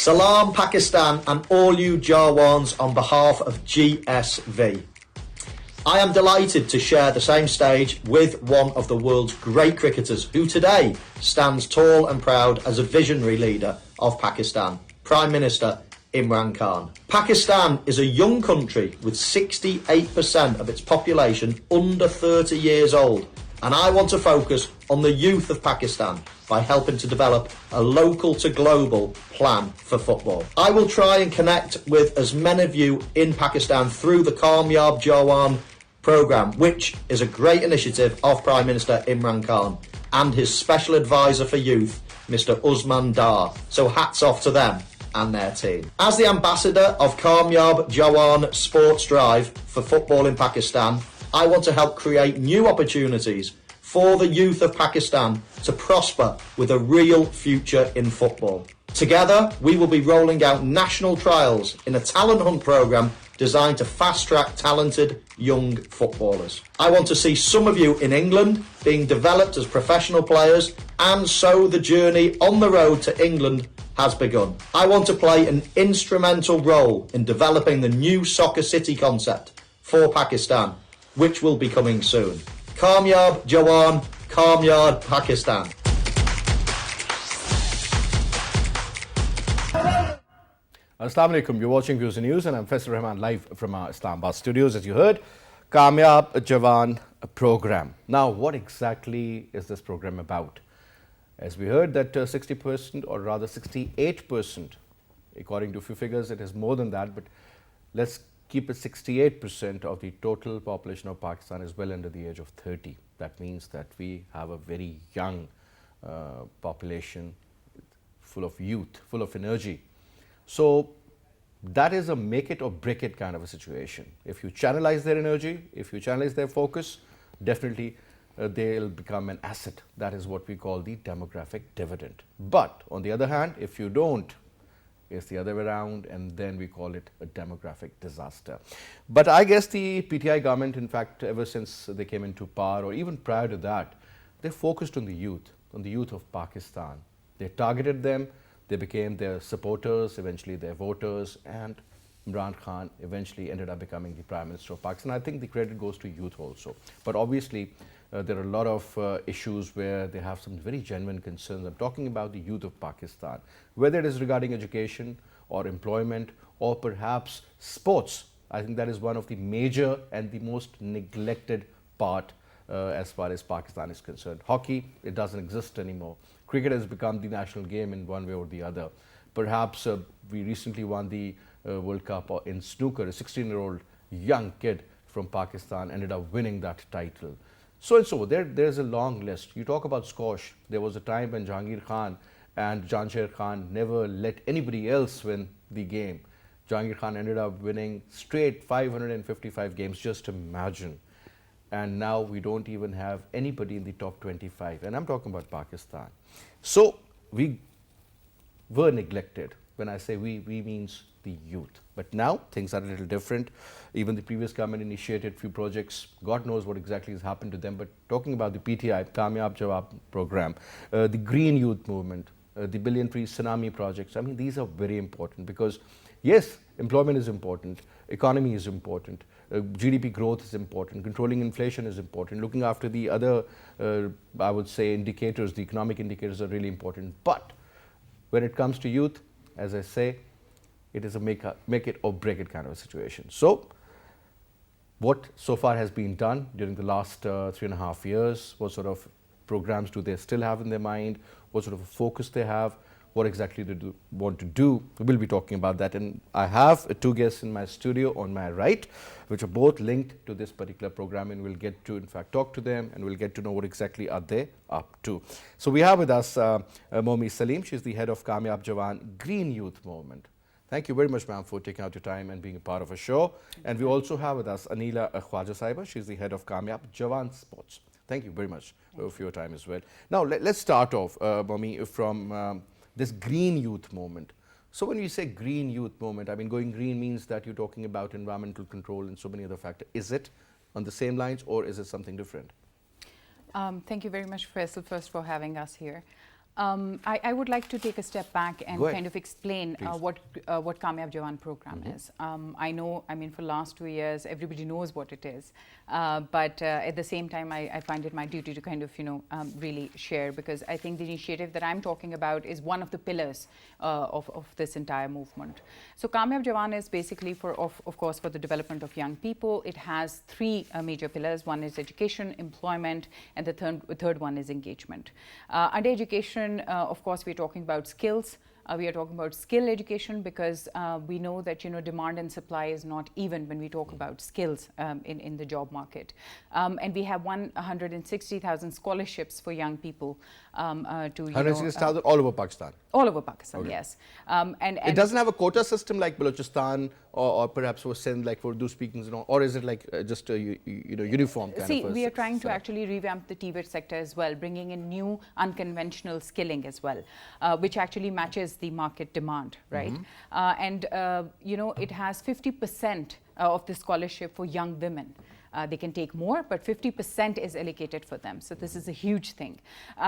Salam Pakistan and all you Jawans on behalf of GSV. I am delighted to share the same stage with one of the world's great cricketers who today stands tall and proud as a visionary leader of Pakistan, Prime Minister Imran Khan. Pakistan is a young country with 68% of its population under 30 years old, and I want to focus on the youth of Pakistan by helping to develop a local to global plan for football. I will try and connect with as many of you in Pakistan through the Kamyab Jawan programme, which is a great initiative of Prime Minister Imran Khan and his special advisor for youth, Mr. Usman Dar. So hats off to them and their team. As the ambassador of Kamyab Jawan Sports Drive for football in Pakistan, I want to help create new opportunities for the youth of Pakistan to prosper with a real future in football. Together, we will be rolling out national trials in a talent hunt programme designed to fast-track talented young footballers. I want to see some of you in England being developed as professional players, and so the journey on the road to England has begun. I want to play an instrumental role in developing the new Soccer City concept for Pakistan, which will be coming soon. Kamyab Jawan, Kamyab Pakistan. Assalamu alaikum, you're watching Views and News and I'm Faisal Rehman live from our Islamabad studios. As you heard, Kamyab Jawan program. Now, what exactly is this program about? As we heard that 60% or rather 68%, according to a few figures, it is more than that, but let's keep it 68% of the total population of Pakistan is well under the age of 30. That means that we have a very young population full of youth, full of energy. So that is a make it or break it kind of a situation. If you channelize their energy, if you channelize their focus, definitely they'll become an asset. That is what we call the demographic dividend. But on the other hand, if you don't, it's the other way around, and then we call it a demographic disaster. But I guess the PTI government, in fact, ever since they came into power, or even prior to that, they focused on the youth of Pakistan. They targeted them, they became their supporters, eventually their voters, and Imran Khan eventually ended up becoming the Prime Minister of Pakistan. I think the credit goes to youth also. But obviously, there are a lot of issues where they have some very genuine concerns. I'm talking about the youth of Pakistan, whether it is regarding education or employment or perhaps sports. I think that is one of the major and the most neglected part as far as Pakistan is concerned. Hockey, it doesn't exist anymore. Cricket has become the national game in one way or the other. Perhaps we recently won the World Cup in snooker. A 16-year-old young kid from Pakistan ended up winning that title. So and so, there's a long list. You talk about squash. There was a time when Jahangir Khan and Jansher Khan never let anybody else win the game. Jahangir Khan ended up winning straight 555 games, just imagine. And now we don't even have anybody in the top 25. And I'm talking about Pakistan. So we were neglected. When I say we means the youth. But now things are a little different. Even the previous government initiated a few projects. God knows what exactly has happened to them. But talking about the PTI, Kamyab Jawan program, the Green Youth Movement, the Billion Tree Tsunami projects, I mean, these are very important because, yes, employment is important, economy is important, GDP growth is important, controlling inflation is important, looking after the other, I would say, indicators, the economic indicators are really important. But when it comes to youth, as I say, it is a make it or break it kind of a situation. So what so far has been done during the last 3.5 years, what sort of programs do they still have in their mind, what sort of a focus they have, what exactly they want to do. We will be talking about that, and I have two guests in my studio on my right, which are both linked to this particular program, and we'll get to, in fact, talk to them, and we'll get to know what exactly are they up to. So we have with us Mome Saleem. She's the head of Kamyab Jawan Green Youth Movement. Thank you very much, ma'am, for taking out your time and being a part of a show. And we also have with us Aneela Khwaja Saiba. She's the head of Kamyab Jawan Sports. Thank you very much for your time as well. Now, let's start off, Mome, from this green youth movement. So when you say green youth movement, I mean, going green means that you're talking about environmental control and so many other factors. Is it on the same lines or is it something different? Thank you very much, Faisal, first for having us here. I would like to take a step back and Go ahead. kind of explain what Kamyab Jawan program is. I know, I mean, for the last 2 years, everybody knows what it is. But at the same time, I find it my duty to kind of, really share, because I think the initiative that I'm talking about is one of the pillars of this entire movement. So Kamyab Jawan is basically of course, for the development of young people. It has 3 major pillars. One is education, employment, and the third one is engagement. Under education, of course, we're talking about skills. We are talking about skill education, because we know that demand and supply is not even when we talk about skills in the job market. And we have 160,000 scholarships for young people to 160,000 all over Pakistan. All over Pakistan, Okay. yes. And It doesn't have a quota system like Balochistan or perhaps for Sindh, like for Urdu speakings, or is it like just a uniform kind See, of a we are trying to setup? actually revamp the TVET sector as well, bringing in new unconventional skilling as well, which actually matches the market demand, right? And it has 50% of the scholarship for young women. They can take more, but 50% is allocated for them. So this is a huge thing.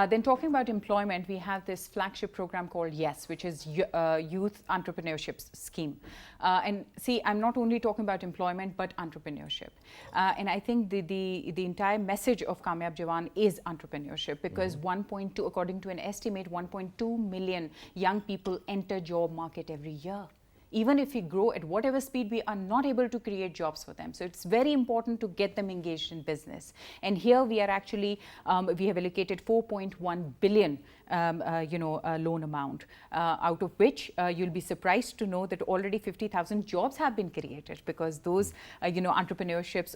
Then talking about employment, we have this flagship program called YES, which is Youth Entrepreneurship Scheme. And see, I'm not only talking about employment, but entrepreneurship. And I think the entire message of Kamyab Jawan is entrepreneurship, because 1.2, according to an estimate, 1.2 million young people enter job market every year. Even if we grow at whatever speed, we are not able to create jobs for them. So it's very important to get them engaged in business. And here we are actually, we have allocated 4.1 billion, loan amount, out of which you'll be surprised to know that already 50,000 jobs have been created, because those, entrepreneurships,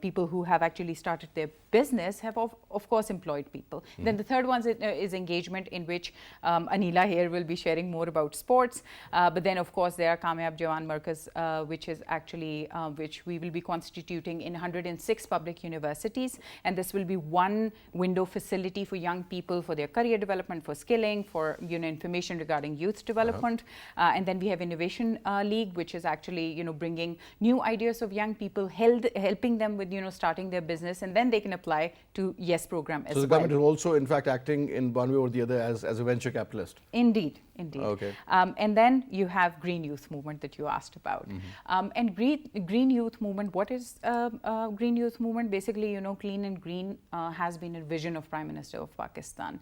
people who have actually started their business have of course employed people. Then the third one is engagement, in which Aneela here will be sharing more about sports. But then, of course, there are Kamyab Jawan Markaz, which is actually, which we will be constituting in 106 public universities. And this will be one window facility for young people, for their career development, for skilling, for information regarding youth development. And then we have Innovation League, which is actually, bringing new ideas of young people, helping them with, starting their business, and then they can apply to YES program as well. So the government is also, in fact, acting in one way or the other as a venture capitalist. Indeed. Indeed. Okay. And then you have Green Youth Movement that you asked about. And Green Youth Movement, what is Green Youth Movement? Basically, clean and green has been a vision of Prime Minister of Pakistan.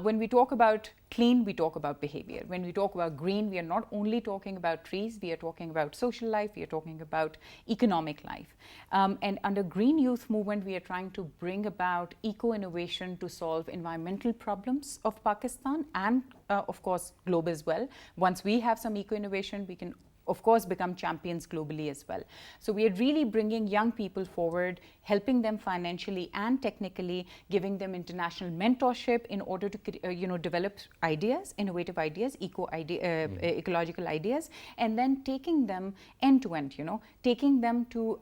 When we talk about clean, we talk about behavior. When we talk about green, we are not only talking about trees, we are talking about social life, we are talking about economic life. And under Green Youth Movement, we are trying to bring about eco-innovation to solve environmental problems of Pakistan and, of course, globe as well. Once we have some eco-innovation, we can of course become champions globally as well. So we are really bringing young people forward, helping them financially and technically, giving them international mentorship in order to develop ideas, innovative ideas, ecological ideas, and then taking them end to end, taking them to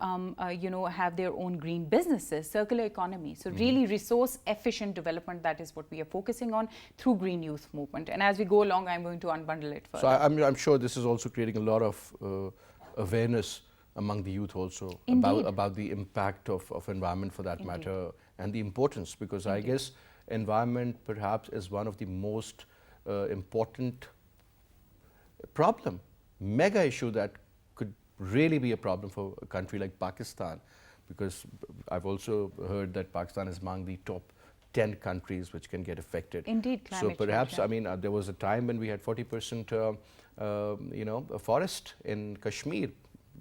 have their own green businesses, circular economy. So really resource efficient development, that is what we are focusing on through Green Youth Movement. And as we go along, I'm going to unbundle it further. So I'm sure this is also creating a lot of awareness among the youth also about the impact of environment, for that matter, and the importance, because I guess environment perhaps is one of the most important mega issue that could really be a problem for a country like Pakistan, because I've also heard that Pakistan is among the top 10 countries which can get affected. Indeed, climate so perhaps, change, yeah. I mean, there was a time when we had 40% a forest in Kashmir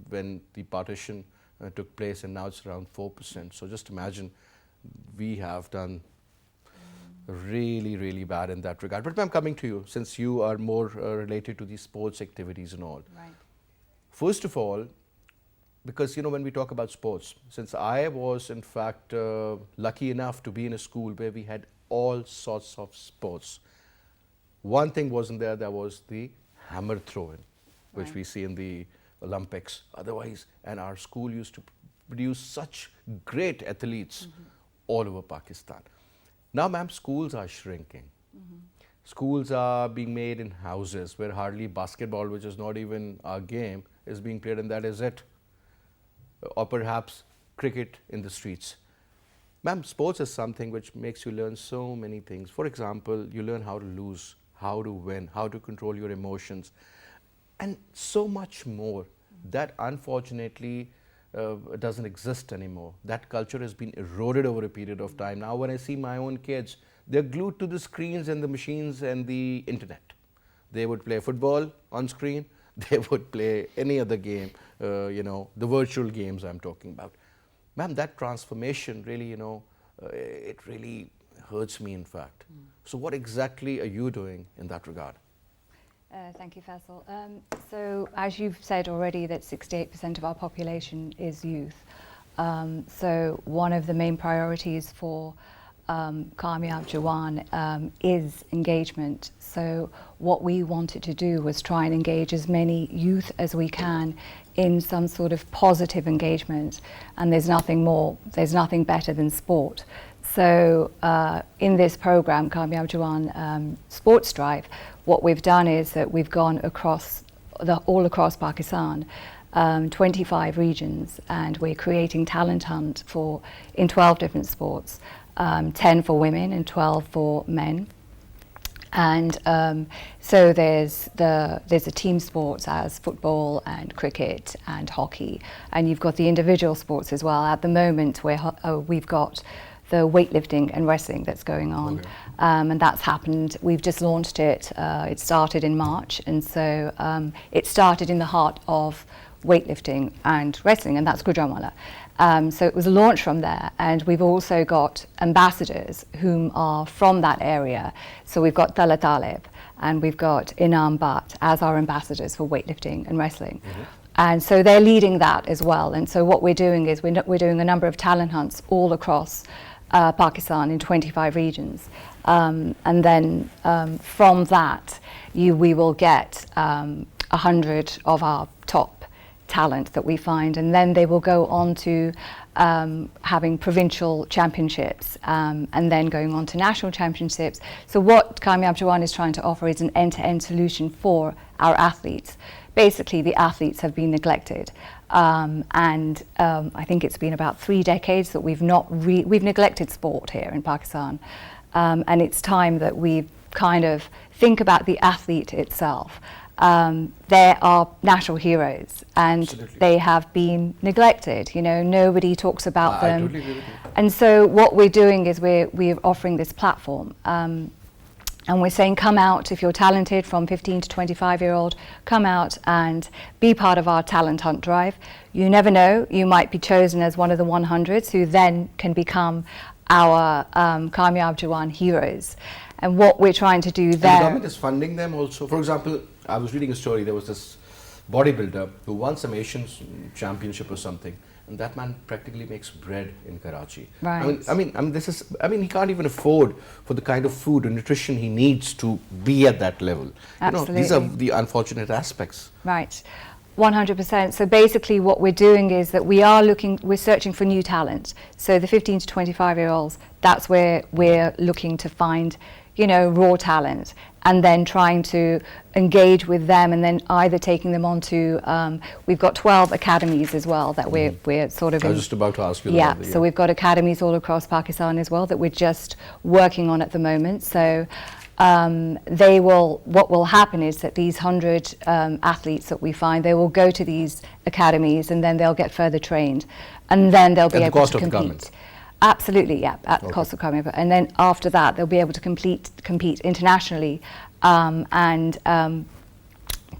when the partition took place, and now it's around 4%. So just imagine, we have done really, really bad in that regard. But I'm coming to you, since you are more related to the sports activities and all. Right. First of all, because when we talk about sports, since I was in fact lucky enough to be in a school where we had all sorts of sports, one thing wasn't there, that was the hammer throwing, which we see in the Olympics. Otherwise, and our school used to produce such great athletes all over Pakistan. Now, ma'am, schools are shrinking. Schools are being made in houses where hardly basketball, which is not even our game, is being played, and that is it. Or perhaps cricket in the streets. Ma'am, sports is something which makes you learn so many things. For example, you learn how to lose, how to win, how to control your emotions, and so much more that unfortunately doesn't exist anymore. That culture has been eroded over a period of time. Now when I see my own kids, they're glued to the screens and the machines and the internet. They would play football on screen, they would play any other game, the virtual games I'm talking about. Ma'am, that transformation really, it really hurts me in fact. So what exactly are you doing in that regard? Thank you, Faisal. So as you've said already, that 68% of our population is youth. So one of the main priorities for Kamyab Jawan is engagement. So what we wanted to do was try and engage as many youth as we can in some sort of positive engagement. And there's nothing better than sport. So in this program, Kamyab Jawan Sports Drive, what we've done is that we've gone all across Pakistan, 25 regions, and we're creating talent hunt in 12 different sports, 10 for women and 12 for men. And so there's a team sports as football and cricket and hockey, and you've got the individual sports as well. At the moment, we've got the weightlifting and wrestling that's going on. Okay. And that's happened. We've just launched it. It started in March, and so it started in the heart of weightlifting and wrestling, and that's Gujranwala. So it was launched from there, and we've also got ambassadors whom are from that area. So we've got Tala Talib and we've got Inam Bhatt as our ambassadors for weightlifting and wrestling. And so they're leading that as well. And so what we're doing is we're doing a number of talent hunts all across Pakistan in 25 regions. And then from that, we will get 100 of our top talent that we find, and then they will go on to having provincial championships and then going on to national championships. So what Kamyab Jawan is trying to offer is an end-to-end solution for our athletes. Basically, the athletes have been neglected, and I think it's been about 3 decades that we've neglected sport here in Pakistan, and it's time that we kind of think about the athlete itself. They are national heroes, and Absolutely. They have been neglected. Nobody talks about them. I totally agree with you. And so what we're doing is we're offering this platform, and we're saying, come out if you're talented, from 15 to 25-year-old, come out and be part of our talent hunt drive. You never know, you might be chosen as one of the 100s who then can become our Kamyab Jawan heroes. And what we're trying to do there... And the government is funding them also. For example, I was reading a story, there was this bodybuilder who won some Asian championship or something, and that man practically makes bread in Karachi. Right. I mean, he can't even afford for the kind of food and nutrition he needs to be at that level. Absolutely. These are the unfortunate aspects. Right, 100%. So basically what we're doing is that we're searching for new talent. So the 15 to 25-year-olds, that's where we're looking to find, raw talent, and then trying to engage with them, and then either taking them on to, we've got 12 academies as well that we're sort of... I was just about to ask you Yeah, about so we've got academies all across Pakistan as well that we're just working on at the moment. So what will happen is that these 100 athletes that we find, they will go to these academies, and then they'll get further trained, and then they'll be able to compete. Absolutely, yeah, at the cost of Kamyab. And then after that, they'll be able to compete internationally and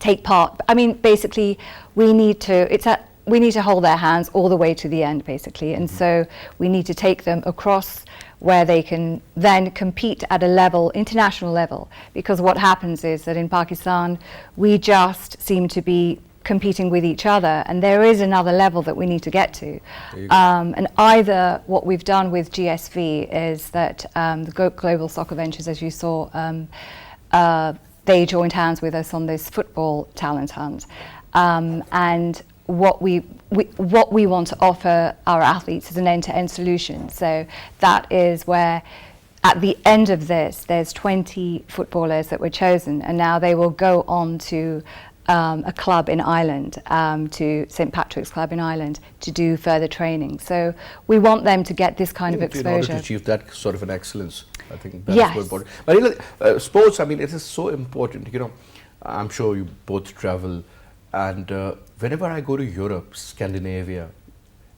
take part. I mean, basically, we need to hold their hands all the way to the end, basically. And so we need to take them across where they can then compete at a international level. Because what happens is that in Pakistan, we just seem to be competing with each other, and there is another level that we need to get to. And either what we've done with GSV is that the Global Soccer Ventures, as you saw, they joined hands with us on this football talent hunt. And what we want to offer our athletes is an end-to-end solution. So that is where, at the end of this, there's 20 footballers that were chosen, and now they will go on to a club in Ireland, to St Patrick's Club in Ireland, to do further training. So we want them to get this kind of exposure. In order to achieve that sort of an excellence, I think that's Yes. so important. But you know, sports, I mean, it is so important. You know, I'm sure you both travel, and whenever I go to Europe, Scandinavia,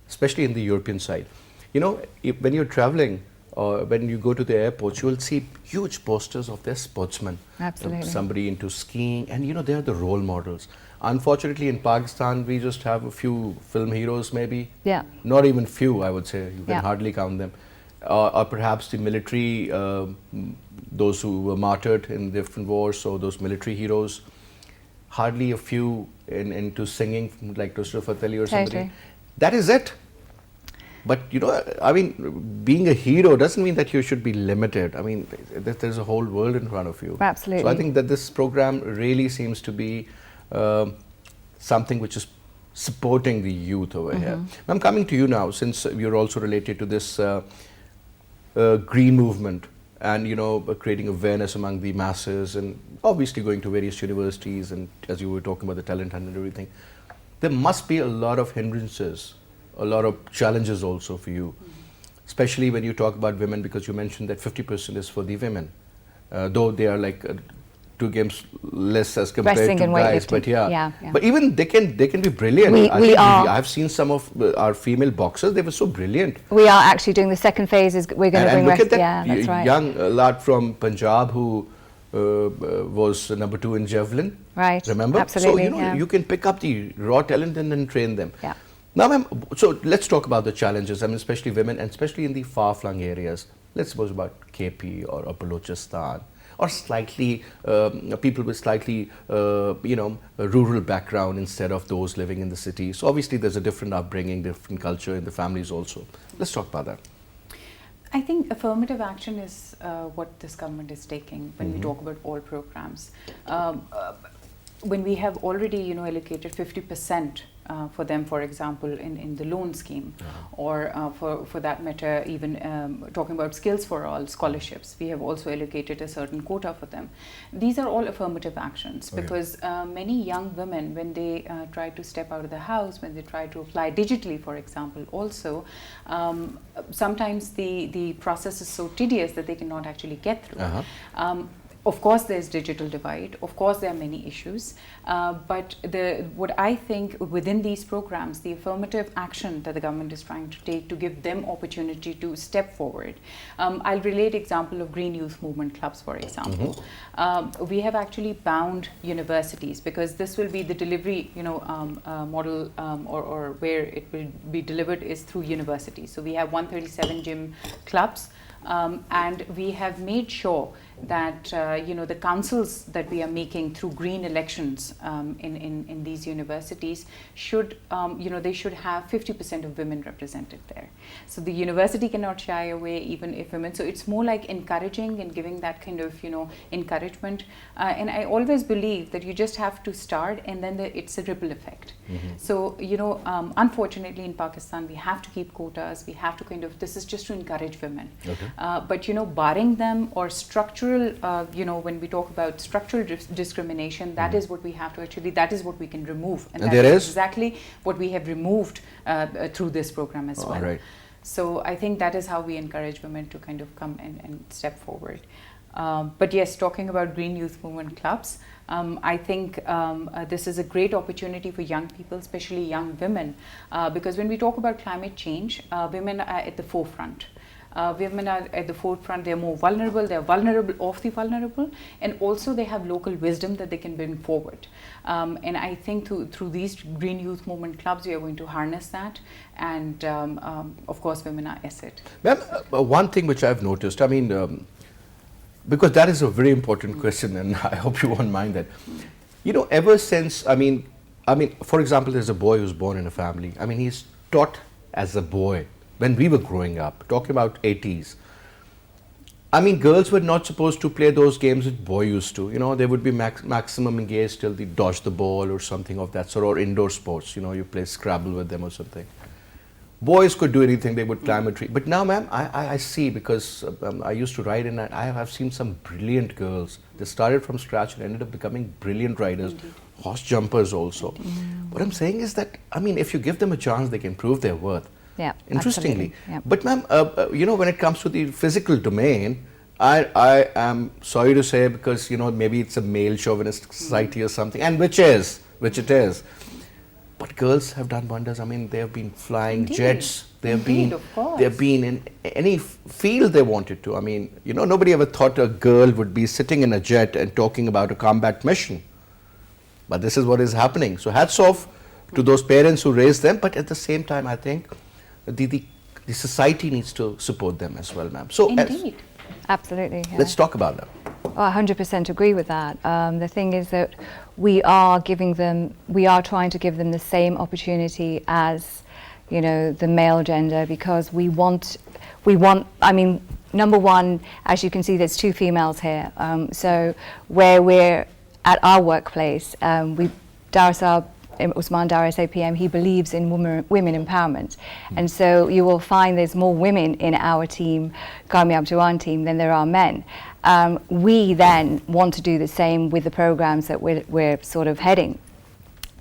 especially in the European side, you know, when you're traveling, or when you go to the airports, you will see huge posters of their sportsmen. Absolutely. Somebody into skiing, and you know, they are the role models. Unfortunately, in Pakistan, we just have a few film heroes, maybe. Yeah. Not even few, I would say. You can Yeah. hardly count them. Or perhaps the military, those who were martyred in different wars, or those military heroes. Hardly a few into singing, like Nusrat Fateh Ali or somebody. Totally. That is it. But you know, I mean, being a hero doesn't mean that you should be limited. I mean, there's a whole world in front of you. Absolutely. So I think that this program really seems to be something which is supporting the youth over here. I'm coming to you now, since you're also related to this green movement, and you know, creating awareness among the masses, and obviously going to various universities, and as you were talking about the talent hunt and everything. There must be a lot of hindrances, a lot of challenges also for you, especially when you talk about women, because you mentioned that 50% is for the women, though they are like 2 games less as compared Wrestling to and guys. weightlifting. But yeah. Yeah. But even they can be brilliant. I've seen some of our female boxers; they were so brilliant. We are actually doing the second phase. We're going to bring look at that yeah, that's right. young lad from Punjab who was number 2 in javelin. Right. Remember? Absolutely. So you know, yeah. you can pick up the raw talent and then train them. Yeah. Now, ma'am, so let's talk about the challenges. I mean, especially women, and especially in the far-flung areas. Let's suppose about KP or Balochistan, or slightly people with slightly you know, a rural background instead of those living in the city. So obviously, there's a different upbringing, different culture in the families also. Let's talk about that. I think affirmative action is what this government is taking when we talk about all programs. When we have already, you know, allocated 50% for them, for example, in the loan scheme, or for that matter, even talking about skills for all scholarships, we have also allocated a certain quota for them. These are all affirmative actions, because many young women, when they try to step out of the house, when they try to apply digitally, for example, also, sometimes the process is so tedious that they cannot actually get through. Of course, there's digital divide. Of course, there are many issues. But what I think within these programs, the affirmative action that the government is trying to take to give them opportunity to step forward. I'll relate example of Green Youth Movement Clubs, for example. We have actually bound universities, because this will be the delivery, you know, model, or where it will be delivered is through universities. So we have 137 gym clubs. And we have made sure that you know, the councils that we are making through green elections in these universities should you know, they should have 50% of women represented there. So the university cannot shy away even if women. So it's more like encouraging and giving that kind of, you know, encouragement. And I always believe that you just have to start, and then it's a ripple effect. So you know, unfortunately in Pakistan we have to keep quotas. We have to kind of, this is just to encourage women. But you know, barring them or structural, you know, when we talk about structural discrimination, that is what we have to actually, that is what we can remove. And that is exactly what we have removed through this program as well. Right. So I think that is how we encourage women to kind of come and step forward. But yes, talking about Green Youth Movement Clubs, I think this is a great opportunity for young people, especially young women, because when we talk about climate change, women are at the forefront. Women are at the forefront. They're more vulnerable. They're vulnerable of the vulnerable, and also they have local wisdom that they can bring forward. And I think through these Green Youth Movement Clubs, we are going to harness that. And of course, women are asset. Ma'am, one thing which I've noticed, I mean, because that is a very important question, and I hope you won't mind that. You know, ever since, I mean, for example, there's a boy who's born in a family. I mean, he's taught as a boy. When we were growing up, talking about 80s, I mean, girls were not supposed to play those games that boys used to. You know, they would be maximum engaged till they dodge the ball or something of that sort, or indoor sports. You know, you play Scrabble with them or something. Boys could do anything. They would climb a tree. But now, ma'am, I see, because I used to ride, and I have seen some brilliant girls. They started from scratch and ended up becoming brilliant riders. horse jumpers also. What I'm saying is that, I mean, if you give them a chance, they can prove their worth. Yeah, Interestingly. absolutely. Yeah. But ma'am, you know, when it comes to the physical domain, I am sorry to say, because, you know, maybe it's a male chauvinistic society or something, and which it is. But girls have done wonders. I mean, they have been flying jets. They have been in any field they wanted to. I mean, you know, nobody ever thought a girl would be sitting in a jet and talking about a combat mission. But this is what is happening. So hats off to those parents who raised them. But at the same time, I think the society needs to support them as well, ma'am. So Indeed. Absolutely. Yeah. let's talk about that. I 100% agree with that. The thing is that we are trying to give them the same opportunity as, you know, the male gender, because we want, I mean, number one, as you can see, there's 2 females here. So where we're at our workplace, Usman Darasay PM, he believes in women empowerment. And so you will find there's more women in our team, Kamyab Jawan team, than there are men. We then want to do the same with the programs that we're sort of heading.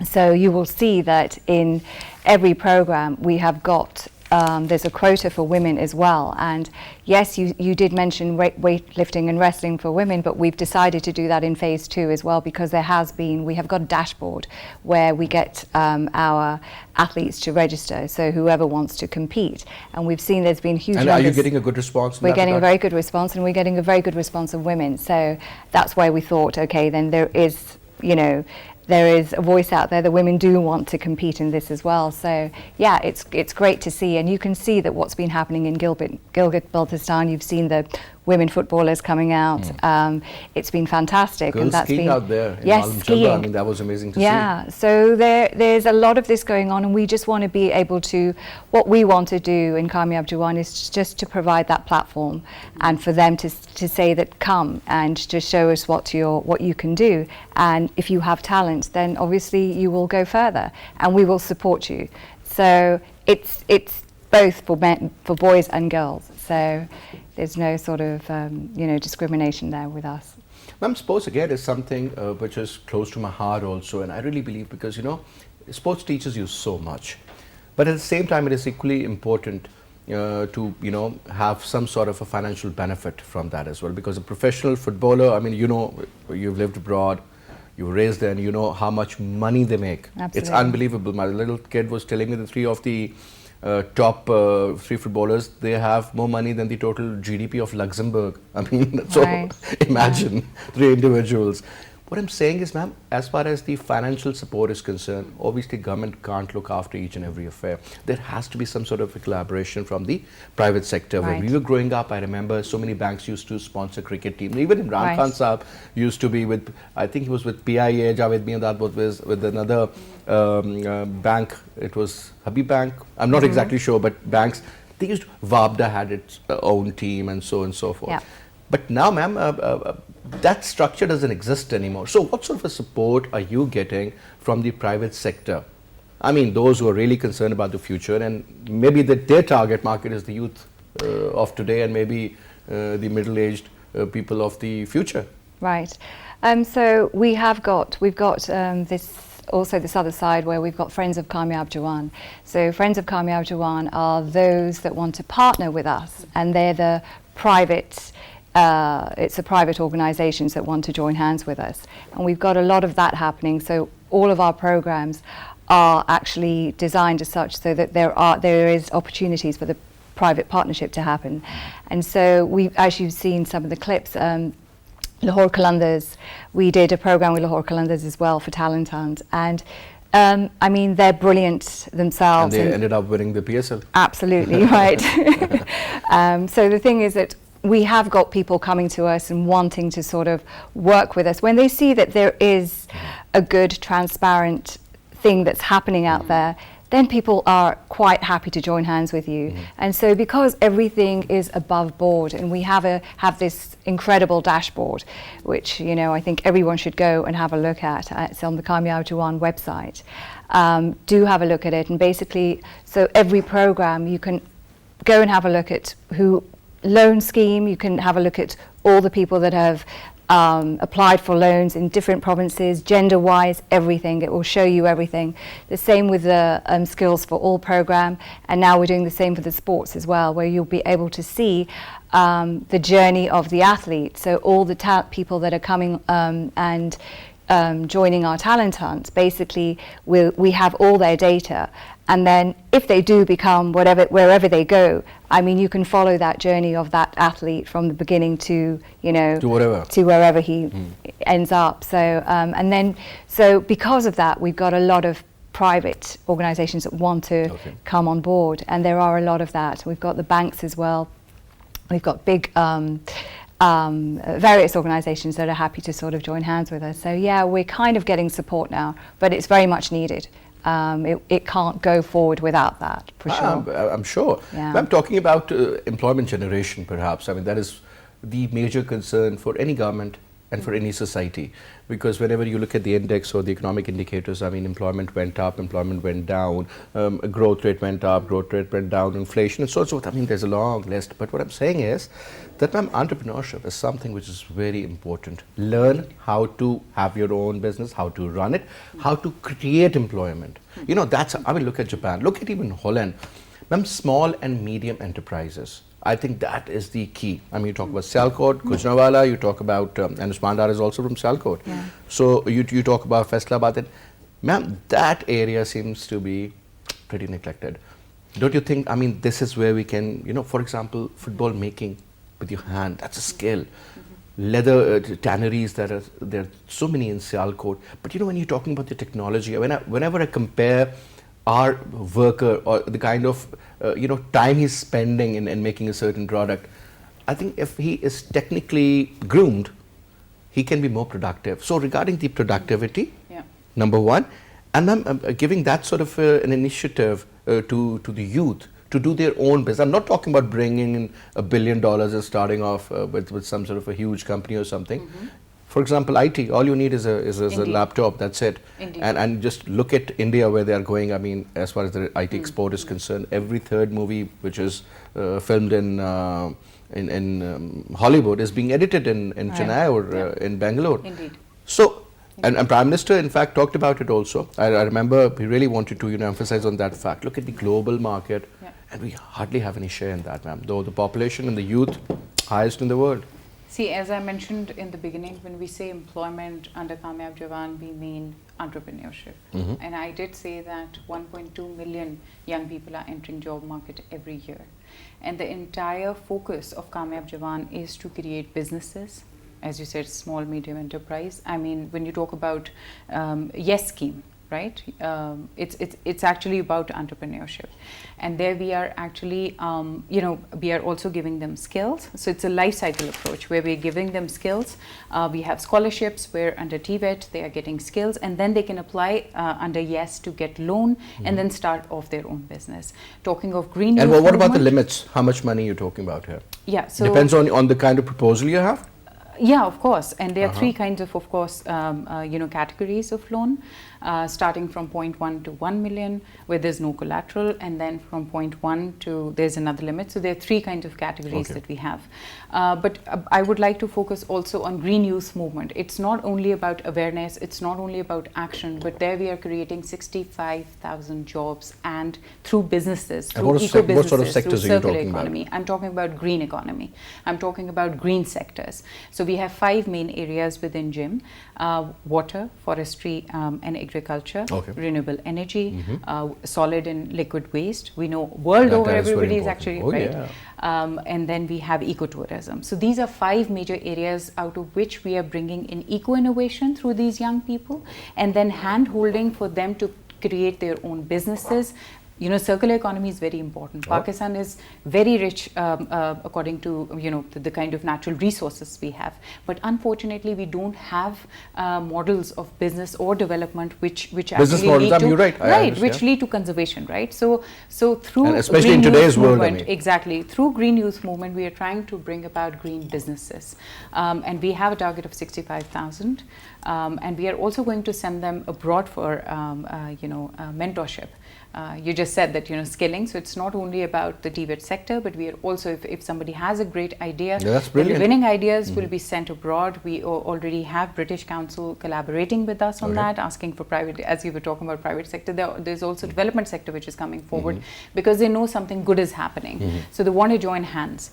So you will see that in every program we have got, there's a quota for women as well. And yes, you did mention weightlifting and wrestling for women, but we've decided to do that in phase 2 as well, because we have got a dashboard where we get our athletes to register, so whoever wants to compete. And we've seen there's been huge And numbers. are you getting a good response? We're getting a very good response, and we're getting a very good response of women. So that's why we thought, okay, then there is, you know, there is a voice out there that women do want to compete in this as well. So yeah, it's great to see, and you can see that what's been happening in Gilgit-Baltistan. You've seen the women footballers coming out. It's been fantastic. Girls and that's skiing been, out there in yes, Malum skiing. Chabra. I mean, that was amazing to see. Yeah, so there's a lot of this going on, and we just want to be able to, what we want to do in Kamyab Jawan is just to provide that platform, and for them to say that come and to show us what you can do, and if you have talent, then obviously you will go further, and we will support you. So it's both for boys and girls. So there's no sort of you know, discrimination there with us. Ma'am, sports again is something which is close to my heart also, and I really believe, because, you know, sports teaches you so much, but at the same time it is equally important to, you know, have some sort of a financial benefit from that as well, because a professional footballer, I mean, you know, you've lived abroad, you were raised there, and you know how much money they make. Absolutely. It's unbelievable. My little kid was telling me the 3 of the top 3 footballers, they have more money than the total GDP of Luxembourg. I mean, so Right. imagine 3 individuals. What I'm saying is, ma'am, as far as the financial support is concerned, obviously government can't look after each and every affair. There has to be some sort of a collaboration from the private sector. When Right. we were growing up, I remember so many banks used to sponsor cricket teams. Even Imran Right. Khan Saab used to be with, I think he was with PIA, Javed Miandad was with another bank. It was Habib Bank. I'm not exactly sure, but banks, they used, Wabda had its own team and so forth. Yeah. But now, ma'am, that structure doesn't exist anymore. So what sort of a support are you getting from the private sector? I mean, those who are really concerned about the future, and maybe their target market is the youth of today, and maybe the middle-aged people of the future. Right. So we've got this other side where we've got Friends of Kamyab Jawan. So Friends of Kamyab Jawan are those that want to partner with us, and they're the private. It's the private organisations that want to join hands with us, and we've got a lot of that happening. So all of our programs are actually designed as such so that there is opportunities for the private partnership to happen. And so we, as you've seen some of the clips, Lahore Qalandars, we did a program with Lahore Qalandars as well for Talent Hunt, and I mean, they're brilliant themselves. And they ended up winning the PSL. Absolutely, right. So the thing is that we have got people coming to us and wanting to sort of work with us when they see that there is a good, transparent thing that's happening out there. Then people are quite happy to join hands with you. And so because everything is above board, and we have this incredible dashboard, which, you know, I think everyone should go and have a look at. It's on the Kamyab Jawan website. Do have a look at it, and basically, so every program you can go and have a look at loan scheme, you can have a look at all the people that have applied for loans in different provinces, gender-wise, everything. It will show you everything. The same with the Skills for All program, and now we're doing the same for the sports as well, where you'll be able to see the journey of the athlete. So all the people that are coming and joining our talent hunt, basically we have all their data, and then if they do become wherever they go, I mean, you can follow that journey of that athlete from the beginning to, you know, to wherever he ends up. So so because of that, we've got a lot of private organisations that want to come on board, and there are a lot of that. We've got the banks as well. We've got big various organisations that are happy to sort of join hands with us. So yeah, we're kind of getting support now, but it's very much needed. It can't go forward without that, for sure. I'm sure. Yeah. I'm talking about employment generation, perhaps. I mean, that is the major concern for any government and for any society, because whenever you look at the index or the economic indicators, I mean, employment went up, employment went down, growth rate went up, growth rate went down, inflation and so on. So I mean, there's a long list. But what I'm saying is that entrepreneurship is something which is very important. Learn how to have your own business, how to run it, how to create employment. You know, I mean, look at Japan, look at even Holland. Small and medium enterprises, I think that is the key. I mean, you talk about Sialkot, Gujranwala, you talk about, and Sardar is also from Sialkot. Yeah. So you talk about Faisalabad. Ma'am, that area seems to be pretty neglected. Don't you think, I mean, this is where we can, you know, for example, football making with your hand, that's a skill. Leather tanneries, there are so many in Sialkot. But you know, when you're talking about the technology, whenever I compare our worker or the kind of time he's spending in making a certain product, I think if he is technically groomed, he can be more productive. So regarding the productivity, number one, and I'm giving that sort of an initiative to the youth to do their own business. I'm not talking about bringing in $1 billion and starting off with some sort of a huge company or something. For example, IT, all you need is a laptop, that's it. And just look at India, where they are going. I mean, as far as the IT export is concerned, every third movie which is filmed in Hollywood is being edited in Chennai or in Bangalore. Indeed. So, and Prime Minister, in fact, talked about it also. I remember he really wanted to emphasize on that fact. Look at the global market, and we hardly have any share in that, ma'am. Though the population and the youth, highest in the world. See, as I mentioned in the beginning, when we say employment under Kamyab Jawan, we mean entrepreneurship. And I did say that 1.2 million young people are entering job market every year. And the entire focus of Kamyab Jawan is to create businesses, as you said, small, medium enterprise. I mean, when you talk about YES scheme, right? It's actually about entrepreneurship, and there we are actually, we are also giving them skills. So it's a life cycle approach where we're giving them skills. We have scholarships where under TVET they are getting skills, and then they can apply under YES to get loan and then start off their own business. Talking of green youth what about the movement, limits? How much money you're talking about here? Yeah, so depends on the kind of proposal you have. Yeah, of course, and there are three kinds of course, categories of loan, starting from 0.1 to 1 million, where there's no collateral, and then from 0.1 to there's another limit. So there are three kinds of categories that we have. But I would like to focus also on green youth movement. It's not only about awareness, it's not only about action, but there we are creating 65,000 jobs, and through businesses, through eco-businesses, what sort of sectors through are you circular talking economy. about? I'm talking about green economy. I'm talking about green sectors. So we have 5 main areas within GYM: water, forestry, and agriculture, renewable energy, solid and liquid waste. We know world over everybody is actually and then we have ecotourism. So these are 5 major areas out of which we are bringing in eco-innovation through these young people, and then hand-holding for them to create their own businesses. Circular economy is very important. Pakistan is very rich according to the kind of natural resources we have, but unfortunately we don't have models of business or development which business actually models, lead to which lead to conservation, right? So through and especially green in today's youth world, movement, exactly, through green youth movement we are trying to bring about green businesses, and we have a target of 65,000, and we are also going to send them abroad for mentorship. You just just said that, skilling. So it's not only about the TVET sector, but we are also, if somebody has a great idea, that's brilliant. the winning ideas will be sent abroad. We already have British Council collaborating with us on that, asking for private, as you were talking about private sector, there's also development sector which is coming forward because they know something good is happening. So they want to join hands.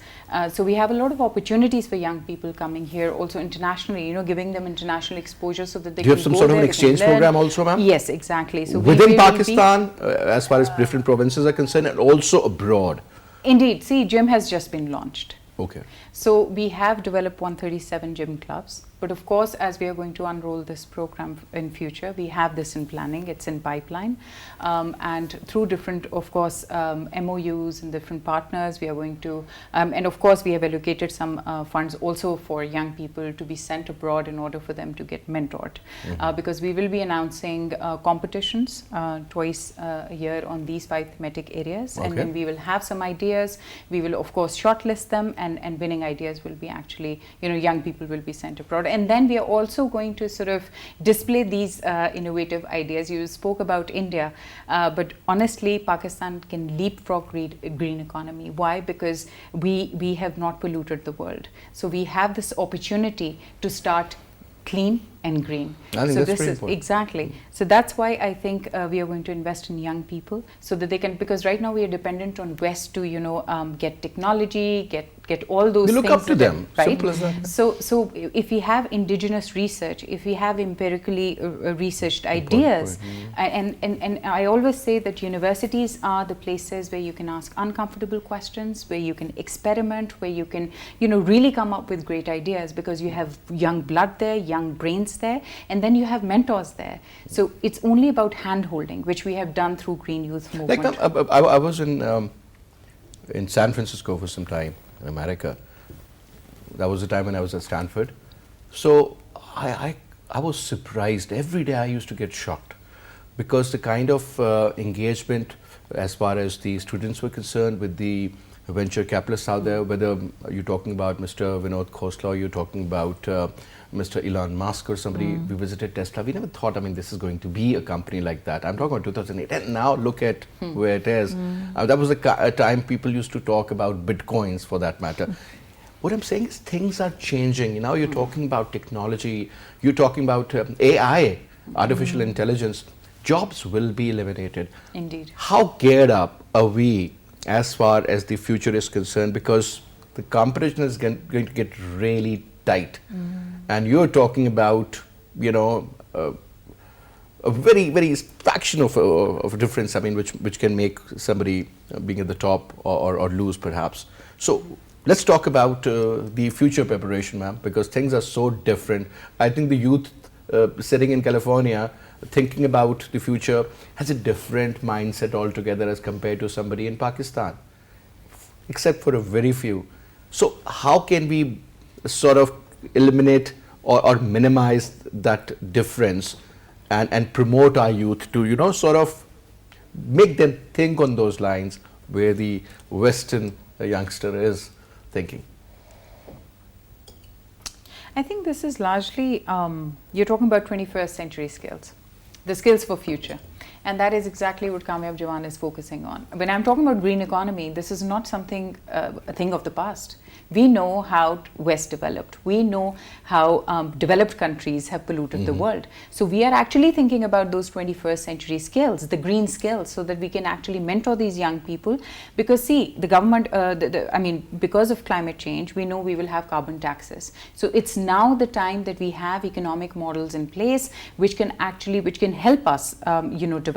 So we have a lot of opportunities for young people coming here, also internationally, giving them international exposure so that they Do you can have some go sort of there, an exchange program also, ma'am? Yes, exactly. So within we will Pakistan, as far as different provinces are concerned, and also abroad. Indeed. See, gym has just been launched. Okay. So we have developed 137 gym clubs. But of course, as we are going to unroll this program in future, we have this in planning, it's in pipeline. And through different, of course, MOUs and different partners, we are going to, and of course, we have allocated some funds also for young people to be sent abroad in order for them to get mentored. Because we will be announcing competitions twice a year on these 5 thematic areas. And then we will have some ideas. We will, of course, shortlist them, and winning ideas will be actually, young people will be sent abroad. And then we are also going to sort of display these innovative ideas. You spoke about India, but honestly, Pakistan can leapfrog green economy. Why? Because we have not polluted the world. So we have this opportunity to start clean and green. I think so that's this is exactly. So that's why I think we are going to invest in young people so that they can, because right now we are dependent on West to get technology, get all those we things. Look up to them. Right? Simple as that. So if we have indigenous research, if we have empirically researched ideas, and I always say that universities are the places where you can ask uncomfortable questions, where you can experiment, where you can really come up with great ideas, because you have young blood there, young brains there, and then you have mentors there. So it's only about hand holding, which we have done through Green Youth Movement. Like I was in San Francisco for some time in America. That was the time when I was at Stanford. So I was surprised. Every day I used to get shocked because the kind of engagement as far as the students were concerned with the venture capitalists out there, whether you're talking about Mr. Vinod Khosla, you're talking about Mr. Elon Musk or somebody. We visited Tesla. We never thought, this is going to be a company like that. I'm talking about 2008. And now look at where it is. That was a time people used to talk about Bitcoins, for that matter. What I'm saying is things are changing. Now you're talking about technology. You're talking about AI, artificial intelligence. Jobs will be eliminated. Indeed. How geared up are we as far as the future is concerned? Because the competition is going to get really tight. And you're talking about, a very, very fraction of a difference, which can make somebody being at the top or lose perhaps. So let's talk about the future preparation, ma'am, because things are so different. I think the youth sitting in California thinking about the future has a different mindset altogether as compared to somebody in Pakistan, except for a very few. So how can we sort of eliminate or minimize that difference and promote our youth to, sort of make them think on those lines where the Western youngster is thinking? I think this is largely, you're talking about 21st century skills, the skills for future. And that is exactly what Kamyab Jawan is focusing on. When I'm talking about green economy, this is not something, a thing of the past. We know how West developed. We know how developed countries have polluted the world. So we are actually thinking about those 21st century skills, the green skills, so that we can actually mentor these young people. Because see, the government, because of climate change, we know we will have carbon taxes. So it's now the time that we have economic models in place which can help us, develop.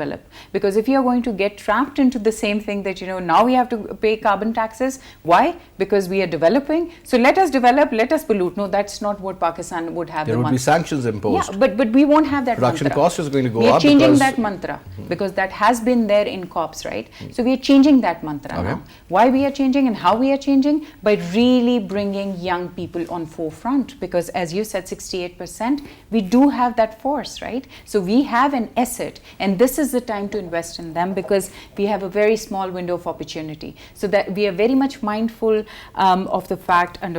Because if you're going to get trapped into the same thing that, now we have to pay carbon taxes. Why? Because we are developing. So let us develop, let us pollute. No, that's not what Pakistan would have. There would be sanctions imposed. Yeah, but we won't have that Production mantra. cost is going to go up. We are changing that mantra because that has been there in COPs, right? So we are changing that mantra now. Why we are changing and how we are changing? By really bringing young people on forefront, because as you said, 68%, we do have that force, right? So we have an asset, and this is the time to invest in them because we have a very small window of opportunity. So that we are very much mindful of the fact, and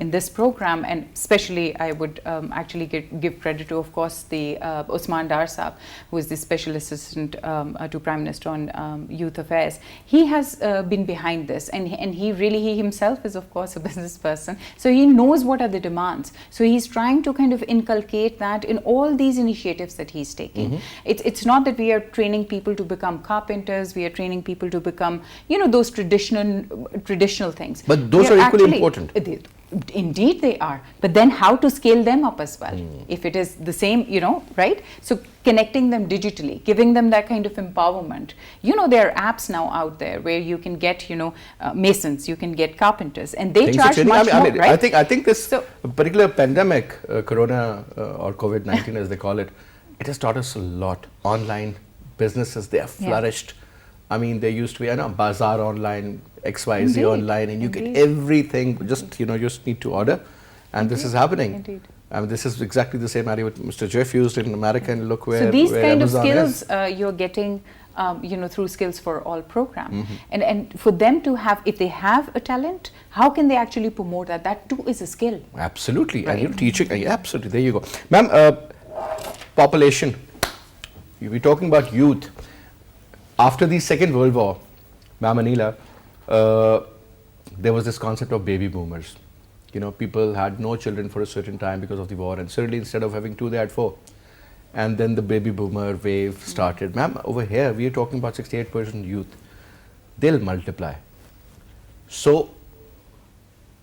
in this program, and especially I would actually give credit to, of course, the Usman Dar Saab, who is the Special Assistant to Prime Minister on Youth Affairs. He has been behind this, and he himself is, of course, a business person, so he knows what are the demands. So he's trying to kind of inculcate that in all these initiatives that he's taking. It's not that we are training people to become carpenters, we are training people to become, those traditional things. But those are equally important. Indeed they are. But then how to scale them up as well? If it is the same, right? So connecting them digitally, giving them that kind of empowerment. There are apps now out there where you can get, masons, you can get carpenters, and they charge much more, right? I think this particular pandemic, Corona or COVID-19 as they call it, it has taught us a lot. Online businesses, they have flourished. I mean, there used to be, Bazaar online, XYZ online, and you get everything, just, you just need to order. And this is happening. Indeed. I mean, this is exactly the same idea what Mr. Jeff used in America, and look where So these where kind Amazon of skills you're getting, through Skills for All program. And for them to have, if they have a talent, how can they actually promote that? That too is a skill. Absolutely. Right. And teaching, absolutely, there you go. Ma'am, population, we're talking about youth. After the Second World War, Ma'am Aneela, there was this concept of baby boomers. People had no children for a certain time because of the war, and certainly instead of having 2, they had 4. And then the baby boomer wave started. Ma'am, over here, we are talking about 68% youth. They'll multiply. So,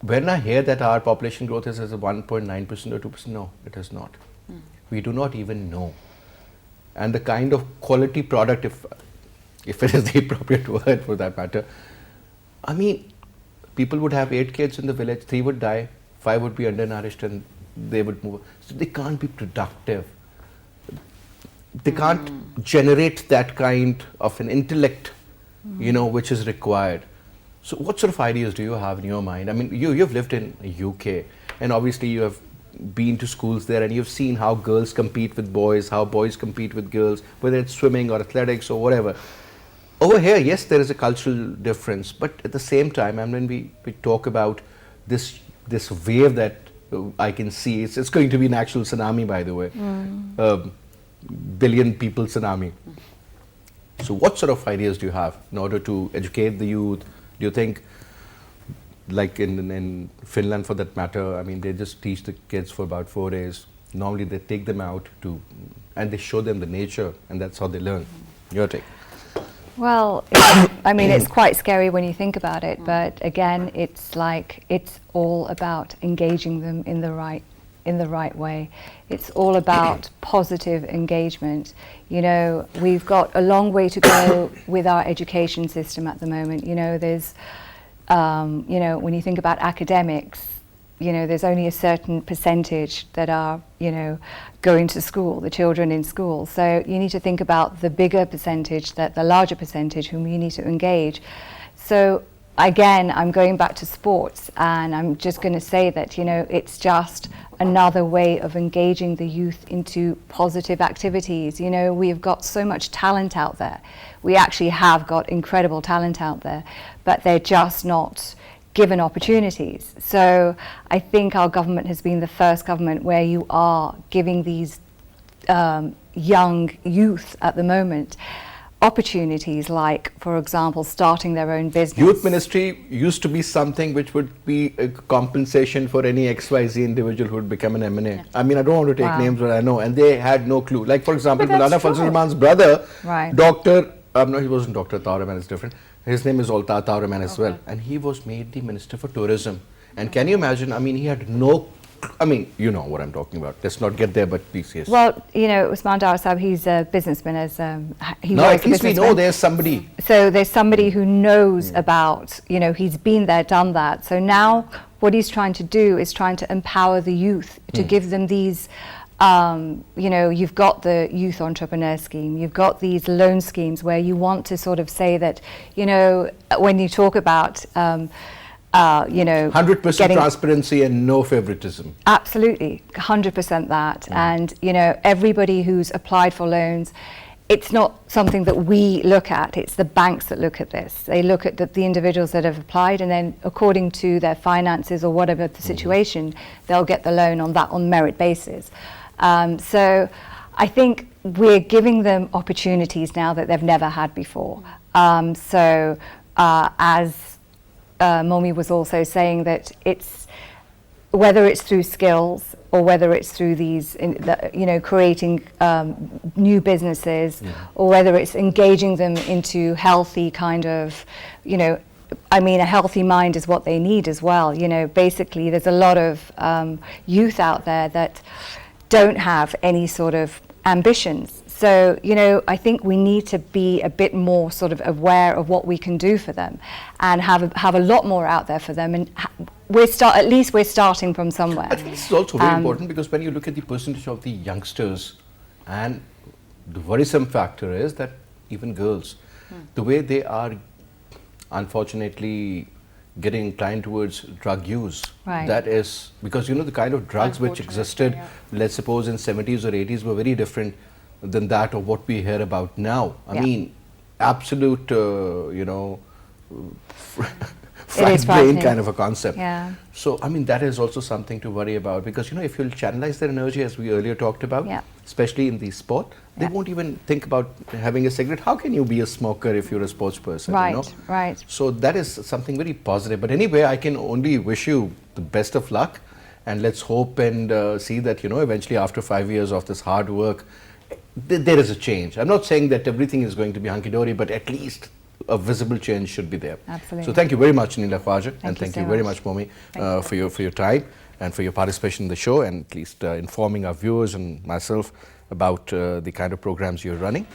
when I hear that our population growth is as a 1.9% or 2%, no, it is not. We do not even know. And the kind of quality product, if it is the appropriate word for that matter, I mean, people would have 8 kids in the village, 3 would die, 5 would be undernourished, and they would move. So they can't be productive. They can't generate that kind of an intellect, which is required. So what sort of ideas do you have in your mind? I mean, you've lived in UK, and obviously you have been to schools there, and you've seen how girls compete with boys, how boys compete with girls, whether it's swimming or athletics or whatever. Over here, yes, there is a cultural difference, but at the same time, and when we talk about this wave that I can see, it's going to be an actual tsunami, by the way, billion people tsunami. So what sort of ideas do you have in order to educate the youth? Do you think, like in Finland for that matter, I mean, they just teach the kids for about 4 days. Normally they take them out and they show them the nature, and that's how they learn. Your take? Well, it's quite scary when you think about it, but again, it's all about engaging them in the right way. It's all about positive engagement. We've got a long way to go with our education system at the moment. There's, when you think about academics, there's only a certain percentage that are, going to school, the children in school. So you need to think about the bigger percentage, the larger percentage whom you need to engage. So again, I'm going back to sports, and I'm just going to say that, it's just another way of engaging the youth into positive activities. We've got so much talent out there. We actually have got incredible talent out there, but they're just not given opportunities. So I think our government has been the first government where you are giving these young youth at the moment opportunities, like, for example, starting their own business. Youth ministry used to be something which would be a compensation for any XYZ individual who would become an MNA. Yeah. I mean, I don't want to take names, but I know, and they had no clue. Like, for example, Mulana Fazl Rahman's brother, Dr. No, he wasn't Dr. Taur Rahman, it's different. His name is Taur Rahman as well, and he was made the Minister for Tourism. And can you imagine, I mean, he had no, you know what I'm talking about. Let's not get there, but please, yes. Well, Usman Dar Saab, he's a businessman. At least we know there's somebody. So there's somebody who knows about, he's been there, done that. So now what he's trying to do is trying to empower the youth, to give them these, you've got the youth entrepreneur scheme, you've got these loan schemes where you want to sort of say that, when you talk about, 100% transparency and no favoritism. Absolutely, 100% that. And, everybody who's applied for loans, it's not something that we look at, it's the banks that look at this. They look at the individuals that have applied, and then according to their finances or whatever the situation, they'll get the loan on merit basis. So I think we're giving them opportunities now that they've never had before. As Mome was also saying, that it's whether it's through skills or whether it's through these, creating new businesses, or whether it's engaging them into healthy kind of, a healthy mind is what they need as well. Basically, there's a lot of youth out there that don't have any sort of ambitions. So, I think we need to be a bit more sort of aware of what we can do for them, and have a lot more out there for them. And at least we're starting from somewhere. I think this is also very important, because when you look at the percentage of the youngsters, and the worrisome factor is that even girls, the way they are unfortunately getting inclined towards drug use. Right. That is because the kind of drugs which existed, let's suppose in 70s or 80s, were very different than that of what we hear about now. I mean, absolute, fried brain kind of a concept. Yeah. So, that is also something to worry about, because, if you'll channelize their energy, as we earlier talked about, especially in the sport, they won't even think about having a cigarette. How can you be a smoker if you're a sports person? Right, right. So that is something very positive. But anyway, I can only wish you the best of luck, and let's hope and see that, eventually after 5 years of this hard work, there is a change. I'm not saying that everything is going to be hunky-dory, but at least a visible change should be there. Absolutely. So thank you very much, Aneela, Khwaja, and Thank you you so very much. much, Mome, for your time and for your participation in the show, and at least informing our viewers and myself about the kind of programs you're running.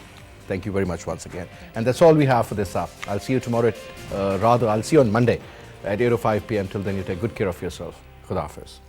Thank you very much once again. And that's all we have for this hour. I'll see you tomorrow I'll see you on Monday at 8:05 p.m. Till then, you take good care of yourself. Khuda Hafiz.